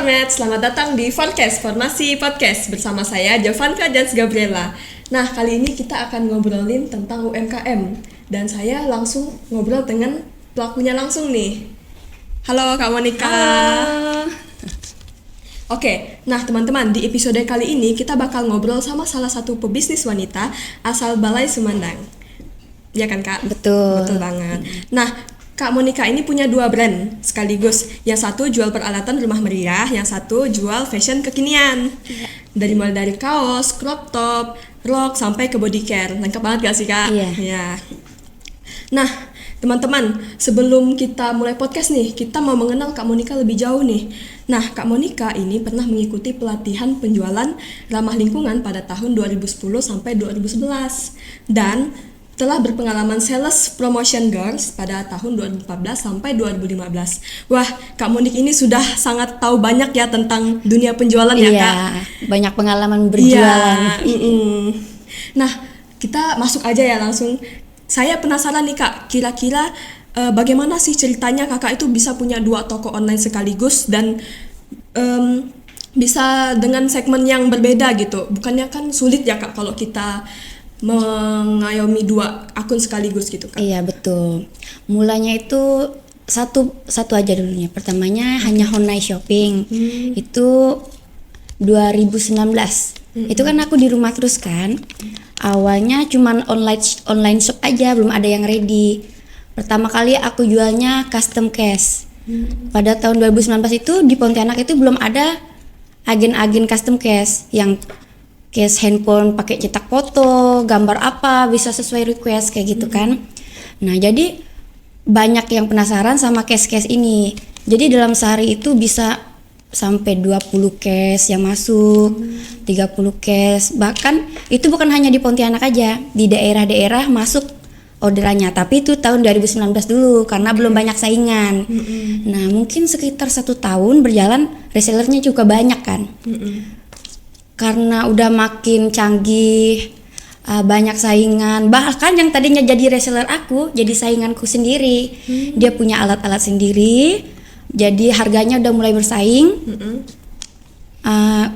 Soulmate, selamat datang di Forecast, Formasi Podcast bersama saya Jovanka Jans Gabriela. Nah, kali ini kita akan ngobrolin tentang UMKM dan saya langsung ngobrol dengan pelakunya langsung nih. Halo Kak Monica. Halo. Oke, nah teman-teman, di episode kali ini kita bakal ngobrol sama salah satu pebisnis wanita asal Balai Sumedang. Ya kan Kak? Betul. Betul banget. Nah, Kak Monica ini punya 2 brand sekaligus. Yang satu jual peralatan rumah meriah, yang satu jual fashion kekinian. Dari mulai dari kaos, crop top, rok sampai ke body care. Lengkap banget gak sih Kak? Iya. Ya. Nah, teman-teman, sebelum kita mulai podcast nih, kita mau mengenal Kak Monica lebih jauh nih. Nah, Kak Monica ini pernah mengikuti pelatihan penjualan ramah lingkungan pada tahun 2010 sampai 2011 dan telah berpengalaman sales promotion girls pada tahun 2014 sampai 2015. Wah, Kak Monica ini sudah sangat tahu banyak ya tentang dunia penjualan ya Kak? Iya, banyak pengalaman berjualan. Nah, kita masuk aja ya langsung. Saya penasaran nih Kak, kira-kira bagaimana sih ceritanya Kakak itu bisa punya 2 toko online sekaligus dan bisa dengan segmen yang berbeda gitu. Bukannya kan sulit ya Kak kalau kita mengayomi 2 akun sekaligus gitu Kak? Iya, betul. Mulanya itu satu aja dulunya. Pertamanya hanya online shopping. Itu 2019. Itu kan aku di rumah terus kan. Awalnya cuman online shop aja, belum ada yang ready. Pertama kali aku jualnya custom case. Pada tahun 2019 itu di Pontianak itu belum ada agen-agen custom case yang case handphone pakai cetak foto, gambar apa bisa sesuai request kayak gitu kan. Nah, jadi banyak yang penasaran sama case-case ini. Jadi dalam sehari itu bisa sampai 20 case yang masuk, 30 case. Bahkan itu bukan hanya di Pontianak aja, di daerah-daerah masuk orderannya. Tapi itu tahun 2019 dulu karena belum banyak saingan. Nah, mungkin sekitar 1 tahun berjalan resellernya juga banyak kan. Karena udah makin canggih, banyak saingan. Bahkan yang tadinya jadi reseller aku jadi sainganku sendiri. Dia punya alat-alat sendiri, jadi harganya udah mulai bersaing.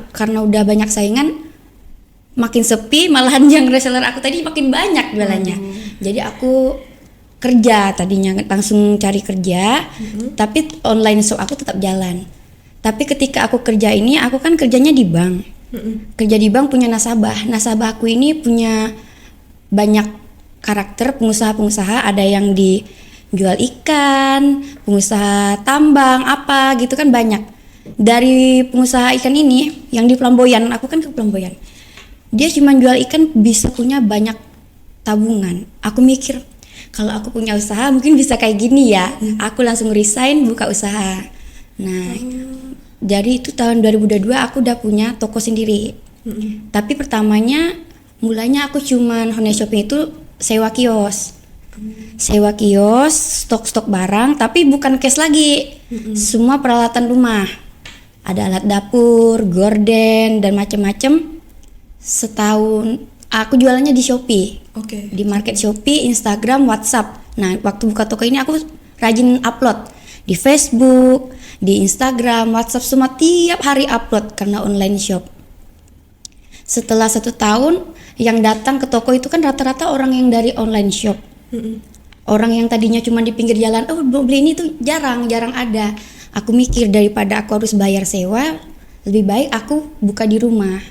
Karena udah banyak saingan, makin sepi, malahan yang reseller aku tadi makin banyak jualannya. Jadi aku kerja tadinya langsung cari kerja, tapi online shop aku tetap jalan. Tapi ketika aku kerja ini, aku kan kerjanya di bank. Kerja di bank punya nasabah. Nasabah aku ini punya banyak karakter pengusaha-pengusaha, ada yang dijual ikan, pengusaha tambang apa gitu kan banyak. Dari pengusaha ikan ini yang di Pelamboyan, aku kan ke Pelamboyan. Dia cuma jual ikan bisa punya banyak tabungan. Aku mikir kalau aku punya usaha mungkin bisa kayak gini ya. Aku langsung resign buka usaha. Nah, jadi itu tahun 2022 aku udah punya toko sendiri. Tapi pertamanya mulanya aku cuman online shopping itu sewa kios. Sewa kios, stok-stok barang, tapi bukan cash lagi. Semua peralatan rumah. Ada alat dapur, gorden dan macam-macam. Setahun aku jualannya di Shopee. Di market Shopee, Instagram, WhatsApp. Nah, waktu buka toko ini aku rajin upload di Facebook, di Instagram, WhatsApp, semua tiap hari upload karena online shop. Setelah 1 tahun, yang datang ke toko itu kan rata-rata orang yang dari online shop. Orang yang tadinya cuma di pinggir jalan, oh beli ini tuh jarang ada. Aku mikir daripada aku harus bayar sewa, lebih baik aku buka di rumah.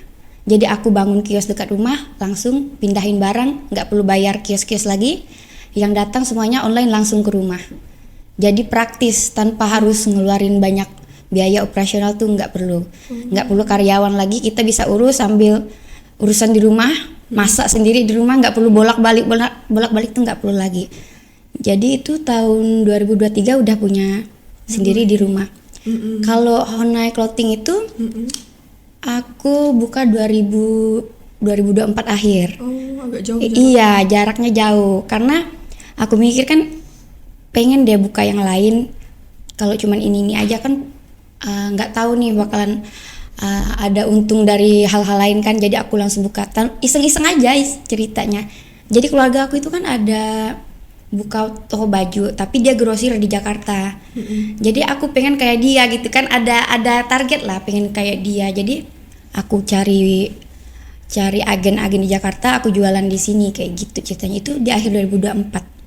Jadi aku bangun kios dekat rumah, langsung pindahin barang, nggak perlu bayar kios-kios lagi. Yang datang semuanya online langsung ke rumah. Jadi praktis tanpa harus ngeluarin banyak biaya operasional tuh nggak perlu karyawan lagi, kita bisa urus sambil urusan di rumah, masak sendiri di rumah, nggak perlu bolak-balik tuh nggak perlu lagi. Jadi itu tahun 2023 udah punya sendiri di rumah. Kalau Honai Clothing itu aku buka 2024 akhir. Agak jauh. Iya, jaraknya jauh karena aku mikir kan pengen deh buka yang lain. Kalau cuman ini aja kan nggak tahu nih bakalan ada untung dari hal-hal lain kan. Jadi aku langsung buka iseng-iseng aja ceritanya. Jadi keluarga aku itu kan ada buka toko baju, tapi dia grosir di Jakarta. Jadi aku pengen kayak dia gitu kan, ada target lah pengen kayak dia. Jadi aku cari agen-agen di Jakarta, aku jualan di sini kayak gitu ceritanya. Itu di akhir 2024.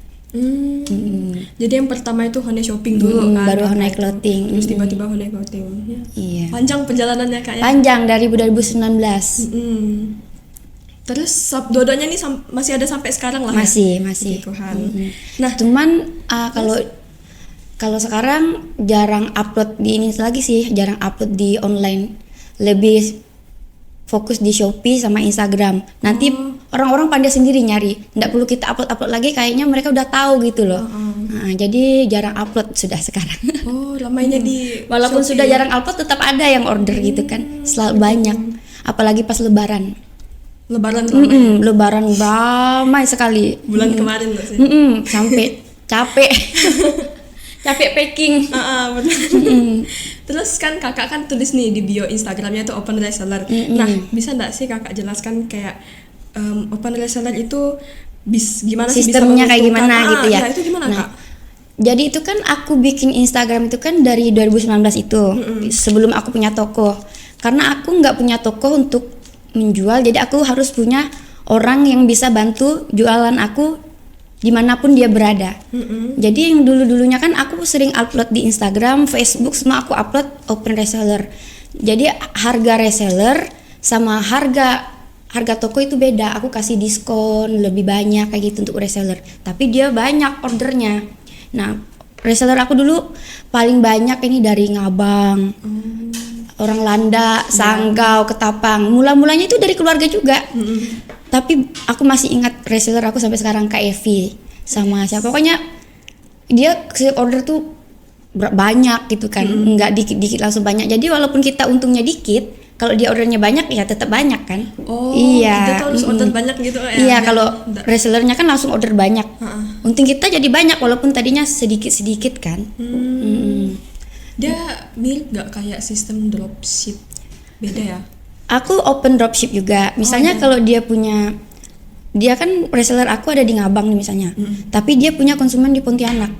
Jadi yang pertama itu Honey Shopping dulu kan, baru Honey Clothing. terus tiba-tiba Honey Clothing. Ya. Iya. Panjang perjalanannya Kak ya. Panjang dari 2019. Terus dua-duanya nih masih ada sampai sekarang lah ya? Masih. Puji Tuhan. Nah, Cuman kalau sekarang jarang upload di ini lagi sih, jarang upload di online. Lebih fokus di Shopee sama Instagram. Nanti orang-orang pandai sendiri nyari. Nggak perlu kita upload lagi, kayaknya mereka udah tahu gitu loh. Nah, jadi jarang upload sudah sekarang. oh ramainya di Walaupun Shopee. sudah jarang upload, tetap ada yang order gitu kan. Selalu banyak. Apalagi pas Lebaran. Lebaran ramai. Lebaran ramai sekali. Bulan kemarin nggak sih? Sampai capek. Capek packing. Betul. Terus kan kakak kan tulis nih di bio Instagramnya itu open reseller. Nah, bisa nggak sih kakak jelaskan kayak open reseller itu gimana sih Sistemnya bisa kayak gimana gitu ya? Nah, itu gimana Kak? Jadi itu kan aku bikin Instagram itu kan dari 2019 itu, sebelum aku punya toko. Karena aku nggak punya toko untuk menjual, jadi aku harus punya orang yang bisa bantu jualan aku dimanapun dia berada. Jadi yang dulunya kan aku sering upload di Instagram, Facebook, semua aku upload open reseller. Jadi harga reseller sama harga toko itu beda. Aku kasih diskon lebih banyak kayak gitu untuk reseller. Tapi dia banyak ordernya. Nah, reseller aku dulu paling banyak ini dari Ngabang, orang Landa, Sanggau, Ketapang. Mula-mulanya itu dari keluarga juga. Tapi aku masih ingat reseller aku sampai sekarang, Kak Evi sama siapa. Pokoknya dia order tuh banyak gitu kan, nggak dikit-dikit langsung banyak. Jadi walaupun kita untungnya dikit, kalau dia ordernya banyak ya tetap banyak kan. Iya. Dia tuh harus order banyak gitu ya. Iya, kalau resellernya kan langsung order banyak. Untung kita jadi banyak walaupun tadinya sedikit-sedikit kan. Dia mirip nggak kayak sistem dropship? Beda ya? Aku open dropship juga. Misalnya kalau dia kan reseller aku ada di Ngabang nih misalnya. Tapi dia punya konsumen di Pontianak.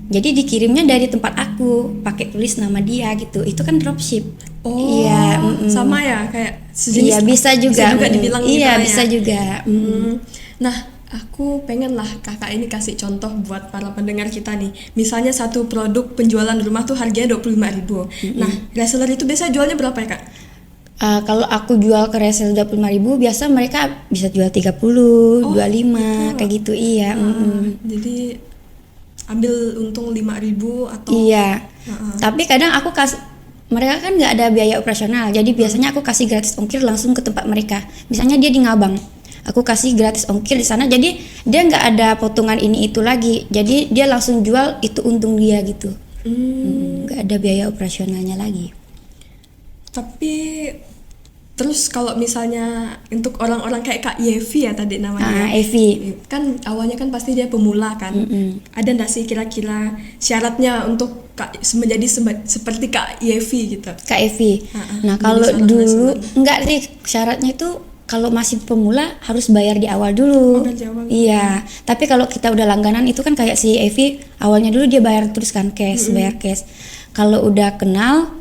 Jadi dikirimnya dari tempat aku, pakai tulis nama dia gitu. Itu kan dropship. Iya, sama ya kayak sejenis. Iya, bisa juga. Dibilang gitu iya, ya. bisa juga. Nah, aku pengen lah kakak ini kasih contoh buat para pendengar kita nih. Misalnya satu produk penjualan rumah tuh harganya 25.000. Nah, reseller itu biasa jualnya berapa ya Kak? Kalau aku jual ke reseller 25.000, biasa mereka bisa jual 30, 25 kayak gitu. Iya. Jadi ambil untung 5.000 atau iya. Tapi kadang aku mereka kan nggak ada biaya operasional, jadi biasanya aku kasih gratis ongkir langsung ke tempat mereka. Misalnya dia di Ngabang, aku kasih gratis ongkir di sana, jadi dia nggak ada potongan ini itu lagi, jadi dia langsung jual, itu untung dia gitu. Nggak ada biaya operasionalnya lagi. Tapi terus kalau misalnya untuk orang-orang kayak Kak Yevi ya tadi namanya. Evi. Kan awalnya kan pasti dia pemula kan. Ada nggak sih kira-kira syaratnya untuk menjadi seperti Kak Yevi gitu? Kak Evi. Nah, kalau dulu enggak sih, syaratnya itu kalau masih pemula harus bayar di awal dulu. Iya. Tapi kalau kita udah langganan itu kan kayak si Evi, awalnya dulu dia bayar terus kan bayar cash. Kalau udah kenal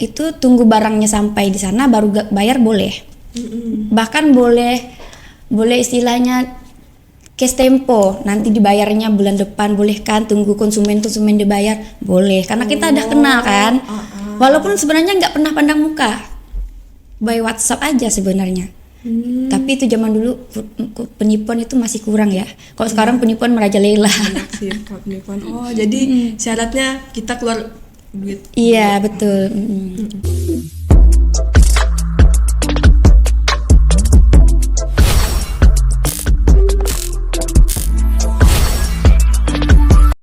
itu tunggu barangnya sampai di sana baru bayar boleh. Bahkan boleh istilahnya cash tempo, nanti dibayarnya bulan depan, boleh kan? Tunggu konsumen dibayar boleh, karena kita udah kenal kan. Walaupun sebenarnya nggak pernah pandang muka, by WhatsApp aja sebenarnya. Tapi itu zaman dulu penipuan itu masih kurang ya. Kalau sekarang penipuan merajalela. Jadi syaratnya kita keluar duit. Iya, betul.